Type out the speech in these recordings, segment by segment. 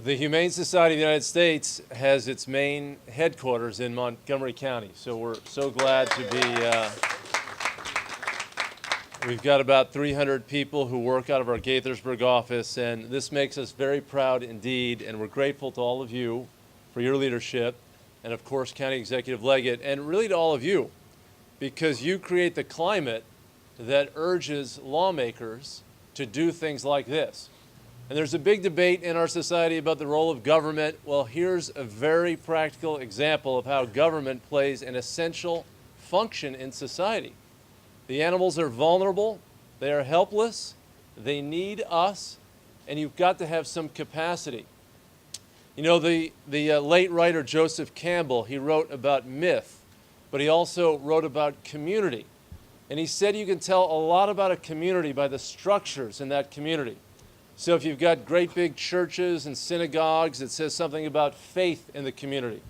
The Humane Society of the United States has its main headquarters in Montgomery County, so we're so glad to be, we've got about 300 people who work out of our Gaithersburg office, and this makes us very proud indeed, and we're grateful to all of you for your leadership, and of course County Executive Leggett, and really to all of you, because you create the climate that urges lawmakers to do things like this. And there's a big debate in our society about the role of government. Well, here's a very practical example of how government plays an essential function in society. The animals are vulnerable, they are helpless, they need us, and you've got to have some capacity. You know, the late writer Joseph Campbell, he wrote about myth, but he also wrote about community. And he said you can tell a lot about a community by the structures in that community. So if you've got great big churches and synagogues, it says something about faith in the community.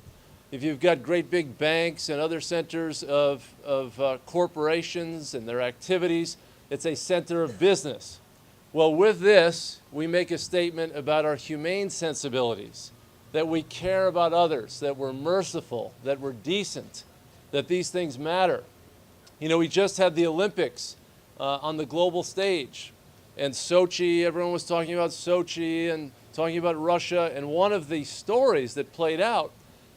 If you've got great big banks and other centers of corporations and their activities, it's a center of business. Well, with this, we make a statement about our humane sensibilities, that we care about others, that we're merciful, that we're decent, that these things matter. You know, we just had the Olympics on the global stage. And Sochi, everyone was talking about Sochi and talking about Russia. And one of the stories that played out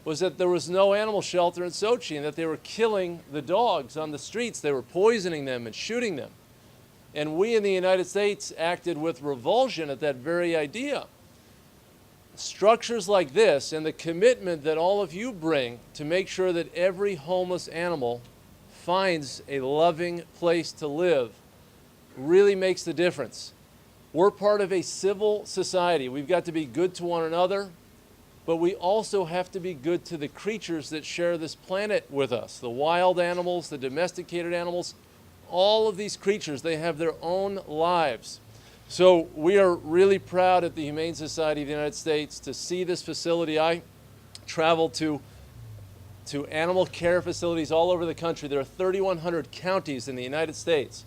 was that there was no animal shelter in Sochi and that they were killing the dogs on the streets. They were poisoning them and shooting them. And we in the United States acted with revulsion at that very idea. Structures like this and the commitment that all of you bring to make sure that every homeless animal finds a loving place to live really makes the difference. We're part of a civil society. We've got to be good to one another, but we also have to be good to the creatures that share this planet with us. The wild animals, the domesticated animals, all of these creatures, they have their own lives. So we are really proud at the Humane Society of the United States to see this facility. I traveled to animal care facilities all over the country. There are 3,100 counties in the United States.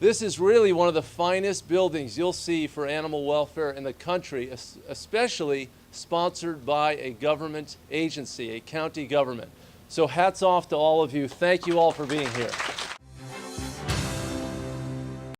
This is really one of the finest buildings you'll see for animal welfare in the country, especially sponsored by a government agency, a county government. So hats off to all of you. Thank you all for being here.